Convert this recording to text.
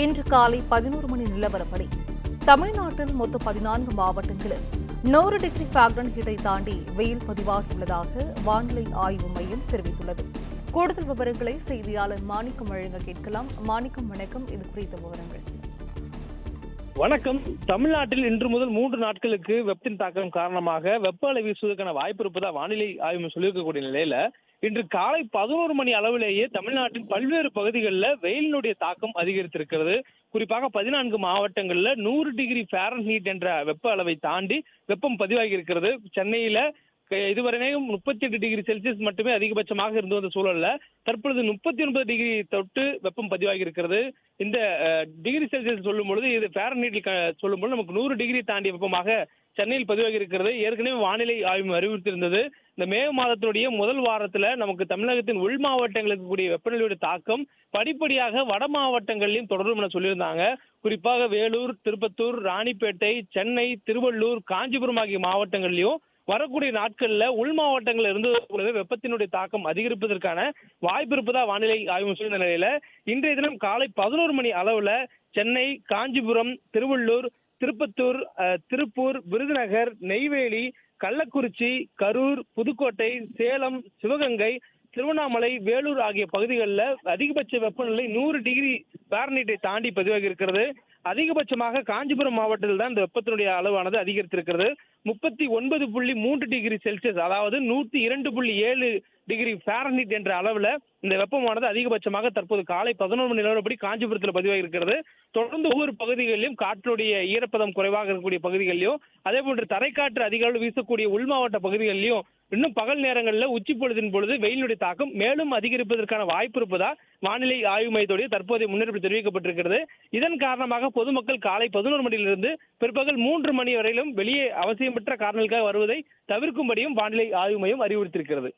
இன்று காலை 11 மணி நிலவரப்படி தமிழ்நாட்டில் மொத்தம் 14 மாவட்டங்களில் 100 டிகிரி ஃபாரன்ஹீட்டை ஹீட்டை தாண்டி வெயில் பதிவாகியுள்ளதாக வானிலை ஆய்வு மையம் தெரிவித்துள்ளது. கூடுதல் விவரங்களை செய்தியாளர் மாணிக்கம் வழங்க கேட்கலாம். மாணிக்கம், வணக்கம். இது குறித்த விவரங்கள். வணக்கம். தமிழ்நாட்டில் இன்று முதல் 3 நாட்களுக்கு வெப்பத்தின் தாக்கம் காரணமாக வெப்ப அலை வீசுவதற்கான வாய்ப்பு இருப்பதா வானிலை ஆய்வு சொல்லியிருக்கக்கூடிய நிலையில இன்று காலை 11 மணி அளவிலேயே தமிழ்நாட்டின் பல்வேறு பகுதிகளில் வெயிலினுடைய தாக்கம் அதிகரித்திருக்கிறது. குறிப்பாக 14 மாவட்டங்கள்ல 100 டிகிரி ஃபாரன்ஹீட் என்ற வெப்ப அளவை தாண்டி வெப்பம் பதிவாகி இருக்கிறது. சென்னையில இதுவரையும் 38 டிகிரி செல்சியஸ் மட்டுமே அதிகபட்சமாக இருந்து வந்த சூழல்ல தற்பொழுது 39 டிகிரி தொட்டு வெப்பம் பதிவாகி இருக்கிறது. இந்த டிகிரி செல்சியஸ் சொல்லும் பொழுது இது ஃபாரன்ஹீட்டில் சொல்லும் பொழுது நமக்கு 100 டிகிரி தாண்டிய வெப்பமாக சென்னையில் பதிவாகி இருக்கிறது. ஏற்கனவே வானிலை ஆய்வு அறிவுறுத்தியிருந்தது. இந்த மே மாதத்துடைய முதல் வாரத்துல நமக்கு தமிழகத்தின் உள் மாவட்டங்களுக்கு கூடிய வெப்பநிலையுடைய தாக்கம் படிப்படியாக வட மாவட்டங்களிலும் தொடரும் என சொல்லியிருந்தாங்க. குறிப்பாக வேலூர், திருப்பத்தூர், ராணிப்பேட்டை, சென்னை, திருவள்ளூர், காஞ்சிபுரம் ஆகிய மாவட்டங்களிலும் வரக்கூடிய நாட்கள்ல உள் மாவட்டங்கள் இருந்தது போலவே வெப்பத்தினுடைய தாக்கம் அதிகரிப்பதற்கான வாய்ப்பு இருப்பதா வானிலை ஆய்வு சொல்லிய நிலையில இன்றைய தினம் காலை 11 மணி அளவுல சென்னை, காஞ்சிபுரம், திருவள்ளூர், திருப்பத்தூர், திருப்பூர், விருதுநகர், நெய்வேலி, கள்ளக்குறிச்சி, கரூர், புதுக்கோட்டை, சேலம், சிவகங்கை, திருவண்ணாமலை, வேலூர் ஆகிய பகுதிகளில் அதிகபட்ச வெப்பநிலை 100 டிகிரி ஃபாரன்ஹீட்டை தாண்டி பதிவாகி இருக்கிறது. அதிகபட்சமாக காஞ்சிபுரம் மாவட்டத்தில் தான் இந்த வெப்பத்தினுடைய அளவானது அதிகரித்திருக்கிறது. 39.3 டிகிரி செல்சியஸ், அதாவது 102.7 டிகிரி ஃபாரன்ஹீட் என்ற அளவில் இந்த வெப்பமானது அதிகபட்சமாக தற்போது காலை 11 மணி நிலவரப்படி காஞ்சிபுரத்தில் பதிவாகி இருக்கிறது. தொடர்ந்து ஒவ்வொரு பகுதிகளிலும் காற்றுடைய ஈரப்பதம் குறைவாக இருக்கக்கூடிய பகுதிகளிலும் அதே போன்று தரைக்காற்று அதிக அளவு வீசக்கூடிய உள் மாவட்ட பகுதிகளிலும் இன்னும் பகல் நேரங்களில் உச்சி பொழுதின் பொழுது வெயிலுடைய தாக்கம் மேலும் அதிகரிப்பதற்கான வாய்ப்பு இருப்பதா வானிலை ஆய்வு மையத்துடைய தற்போதைய முன்னெடுப்பு தெரிவிக்கப்பட்டிருக்கிறது. இதன் காரணமாக பொதுமக்கள் காலை 11 மணியிலிருந்து பிற்பகல் 3 மணி வரையிலும் வெளியே அவசியமற்ற காரணங்களுக்காக வருவதை தவிர்க்கும்படியும் வானிலை ஆய்வு மையம் அறிவுறுத்தியிருக்கிறது.